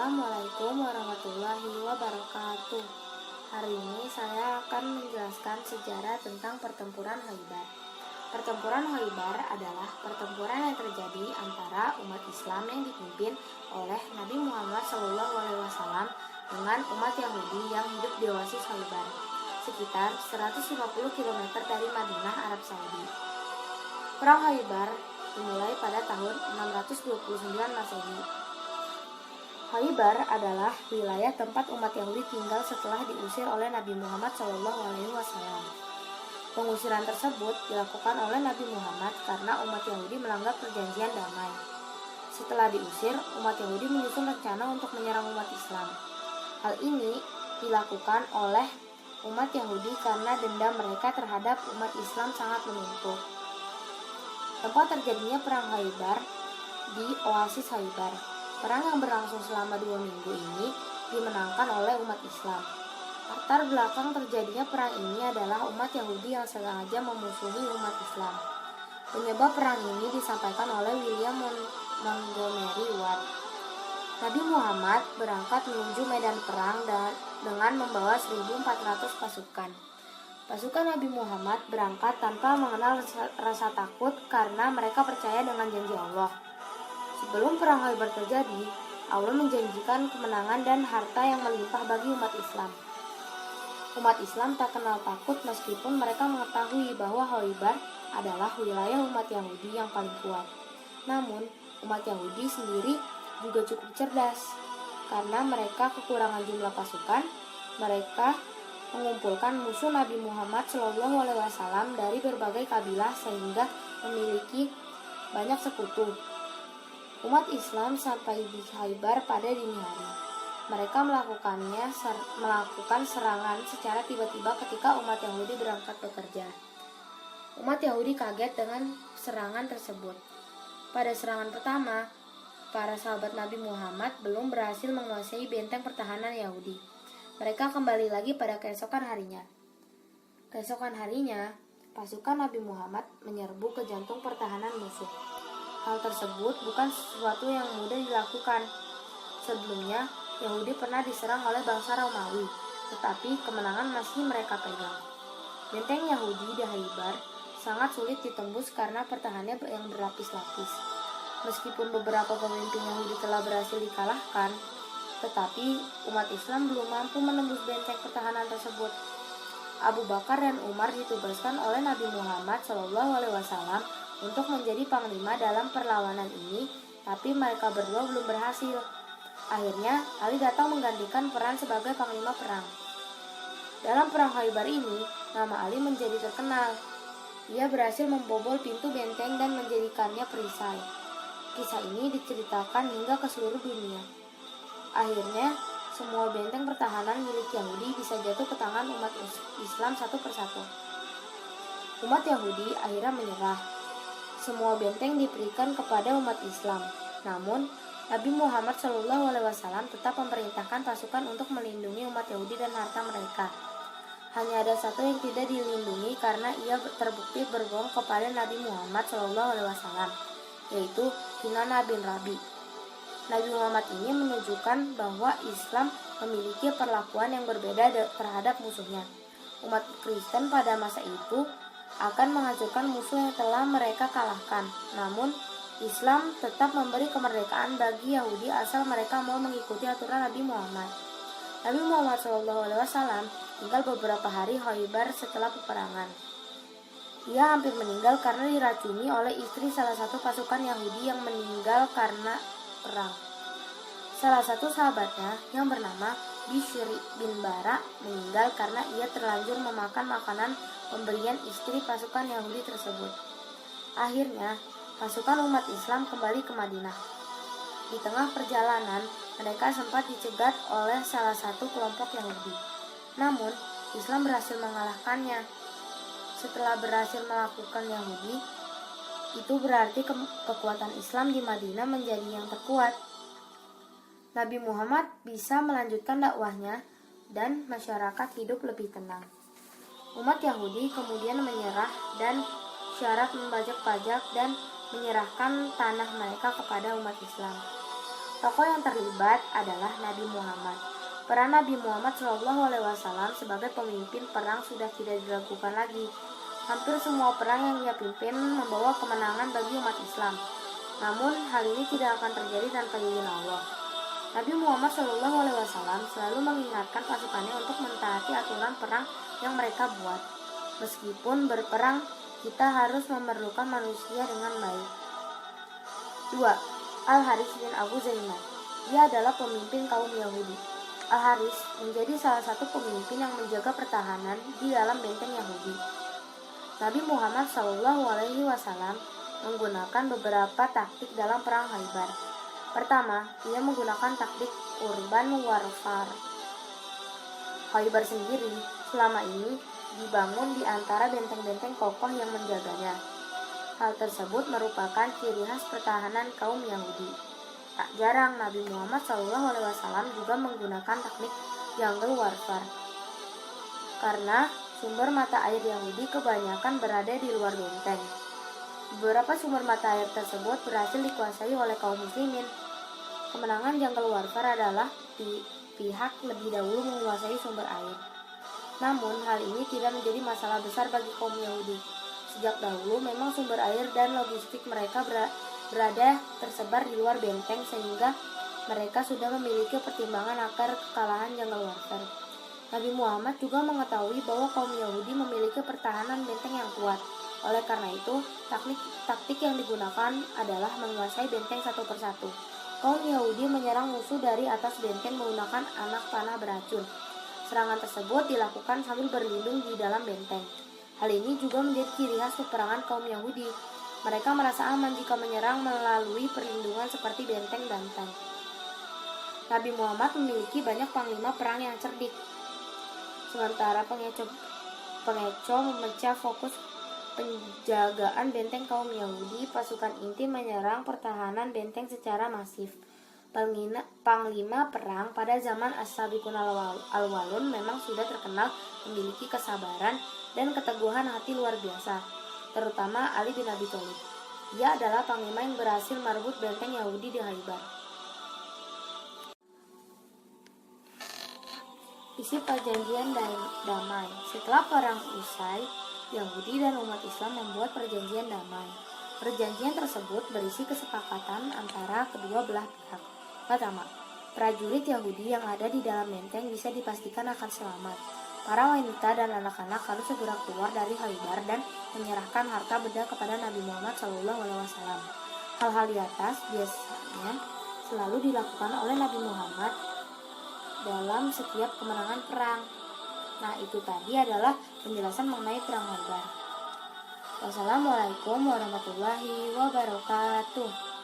Assalamualaikum warahmatullahi wabarakatuh. Hari ini saya akan menjelaskan sejarah tentang pertempuran Khaybar. Pertempuran Khaybar adalah pertempuran yang terjadi antara umat Islam yang dipimpin oleh Nabi Muhammad SAW dengan umat Yahudi yang hidup di oasis Khaybar, sekitar 150 km dari Madinah, Arab Saudi. Perang Khaybar dimulai pada tahun 629 Masehi. Khaybar adalah wilayah tempat umat Yahudi tinggal setelah diusir oleh Nabi Muhammad SAW. Pengusiran tersebut dilakukan oleh Nabi Muhammad karena umat Yahudi melanggar perjanjian damai. Setelah diusir, umat Yahudi menyusun rencana untuk menyerang umat Islam. Hal ini dilakukan oleh umat Yahudi karena dendam mereka terhadap umat Islam sangat menumpuk. Tempat terjadinya perang Khaybar di oasis Khaybar. Perang yang berlangsung selama 2 minggu ini dimenangkan oleh umat Islam. Latar belakang terjadinya perang ini adalah umat Yahudi yang sengaja memusuhi umat Islam. Penyebab perang ini disampaikan oleh William Montgomery Watt. Nabi Muhammad berangkat menuju medan perang dengan membawa 1.400 pasukan. Pasukan Nabi Muhammad berangkat tanpa mengenal rasa takut karena mereka percaya dengan janji Allah. Sebelum perang Khaybar terjadi, Allah menjanjikan kemenangan dan harta yang melimpah bagi umat Islam. Umat Islam tak kenal takut meskipun mereka mengetahui bahwa Khaybar adalah wilayah umat Yahudi yang paling kuat. Namun, umat Yahudi sendiri juga cukup cerdas. Karena mereka kekurangan jumlah pasukan, mereka mengumpulkan musuh Nabi Muhammad SAW dari berbagai kabilah sehingga memiliki banyak sekutu. Umat Islam sampai di Khaybar pada dini hari. Mereka melakukan serangan secara tiba-tiba ketika umat Yahudi berangkat bekerja. Umat Yahudi kaget dengan serangan tersebut. Pada serangan pertama, para sahabat Nabi Muhammad belum berhasil menguasai benteng pertahanan Yahudi. Mereka kembali lagi pada keesokan harinya. Keesokan harinya, pasukan Nabi Muhammad menyerbu ke jantung pertahanan musuh. Hal tersebut bukan sesuatu yang mudah dilakukan. Sebelumnya, Yahudi pernah diserang oleh bangsa Romawi, tetapi kemenangan masih mereka pegang. Benteng Yahudi di Khaybar sangat sulit ditembus karena pertahanannya yang berlapis-lapis. Meskipun beberapa pemimpin Yahudi telah berhasil dikalahkan, tetapi umat Islam belum mampu menembus benteng pertahanan tersebut. Abu Bakar dan Umar ditugaskan oleh Nabi Muhammad SAW untuk menjadi panglima dalam perlawanan ini, tapi mereka berdua belum berhasil. Akhirnya, Ali datang menggantikan peran sebagai panglima perang. Dalam perang Khaybar ini, nama Ali menjadi terkenal. Ia berhasil membobol pintu benteng dan menjadikannya perisai. Kisah ini diceritakan hingga ke seluruh dunia. Akhirnya, semua benteng pertahanan milik Yahudi bisa jatuh ke tangan umat Islam satu persatu. Umat Yahudi akhirnya menyerah. Semua benteng diberikan kepada umat Islam. Namun, Nabi Muhammad SAW tetap memerintahkan pasukan untuk melindungi umat Yahudi dan harta mereka. Hanya ada satu yang tidak dilindungi karena ia terbukti berbohong kepada Nabi Muhammad SAW, yaitu Kinanah bin Rabi. Nabi Muhammad ini menunjukkan bahwa Islam memiliki perlakuan yang berbeda terhadap musuhnya. Umat Kristen pada masa itu akan menghancurkan musuh yang telah mereka kalahkan. Namun, Islam tetap memberi kemerdekaan bagi Yahudi asal mereka mau mengikuti aturan Nabi Muhammad. Nabi Muhammad SAW tinggal beberapa hari Khaybar setelah peperangan. Ia hampir meninggal karena diracuni oleh istri salah satu pasukan Yahudi yang meninggal karena perang. Salah satu sahabatnya yang bernama Bishr bin Bara meninggal karena ia terlanjur memakan makanan pemberian istri pasukan Yahudi tersebut. Akhirnya, pasukan umat Islam kembali ke Madinah. Di tengah perjalanan, mereka sempat dicegat oleh salah satu kelompok Yahudi. Namun, Islam berhasil mengalahkannya. Setelah berhasil melakukan Yahudi, itu berarti kekuatan Islam di Madinah menjadi yang terkuat. Nabi Muhammad bisa melanjutkan dakwahnya dan masyarakat hidup lebih tenang. Umat Yahudi kemudian menyerah dan syarat membajak pajak dan menyerahkan tanah mereka kepada umat Islam. Tokoh yang terlibat adalah Nabi Muhammad. Peran Nabi Muhammad SAW sebagai pemimpin perang sudah tidak diragukan lagi. Hampir semua perang yang ia pimpin membawa kemenangan bagi umat Islam. Namun, hal ini tidak akan terjadi tanpa izin Allah. Nabi Muhammad SAW selalu mengingatkan pasukannya untuk mentaati aturan perang yang mereka buat. Meskipun berperang, kita harus memerlukan manusia dengan baik. 2. Al-Haris bin Abu Zainab. Ia adalah pemimpin kaum Yahudi. Al-Haris menjadi salah satu pemimpin yang menjaga pertahanan di dalam benteng Yahudi. Nabi Muhammad SAW menggunakan beberapa taktik dalam perang Khaybar. Pertama, ia menggunakan taktik urban warfare. Khaybar sendiri selama ini dibangun di antara benteng-benteng kokoh yang menjaganya. Hal tersebut merupakan ciri khas pertahanan kaum Yahudi. Tak jarang Nabi Muhammad SAW juga menggunakan teknik jungle warfare. Karena sumber mata air Yahudi kebanyakan berada di luar benteng. Beberapa sumber mata air tersebut berhasil dikuasai oleh kaum muslimin. Kemenangan jungle warfare adalah pihak lebih dahulu menguasai sumber air. Namun hal ini tidak menjadi masalah besar bagi kaum Yahudi. Sejak dahulu memang sumber air dan logistik mereka berada tersebar di luar benteng sehingga mereka sudah memiliki pertimbangan akan kekalahan jungle warfare. Nabi Muhammad juga mengetahui bahwa kaum Yahudi memiliki pertahanan benteng yang kuat. Oleh karena itu, taktik yang digunakan adalah menguasai benteng satu persatu. Kaum Yahudi menyerang musuh dari atas benteng menggunakan anak panah beracun. Serangan tersebut dilakukan sambil berlindung di dalam benteng. Hal ini juga menjadi ciri khas peperangan kaum Yahudi. Mereka merasa aman jika menyerang melalui perlindungan seperti benteng dan tank. Nabi Muhammad memiliki banyak panglima perang yang cerdik. Sementara pengeco memecah fokus penjagaan benteng kaum Yahudi, pasukan inti menyerang pertahanan benteng secara masif. Panglima perang pada zaman As-Sabiqun Al-Awwalun memang sudah terkenal memiliki kesabaran dan keteguhan hati luar biasa, terutama Ali bin Abi Thalib. Ia adalah panglima yang berhasil merebut benteng Yahudi di Khaybar. Isi perjanjian damai. Setelah perang usai, Yahudi dan umat Islam membuat perjanjian damai. Perjanjian tersebut berisi kesepakatan antara kedua belah pihak. Pertama, prajurit Yahudi yang ada di dalam benteng bisa dipastikan akan selamat. Para wanita dan anak-anak harus segera keluar dari Khaybar dan menyerahkan harta benda kepada Nabi Muhammad SAW. Hal-hal di atas biasanya selalu dilakukan oleh Nabi Muhammad dalam setiap kemenangan perang. Nah, itu tadi adalah penjelasan mengenai perang Khaybar. Wassalamualaikum warahmatullahi wabarakatuh.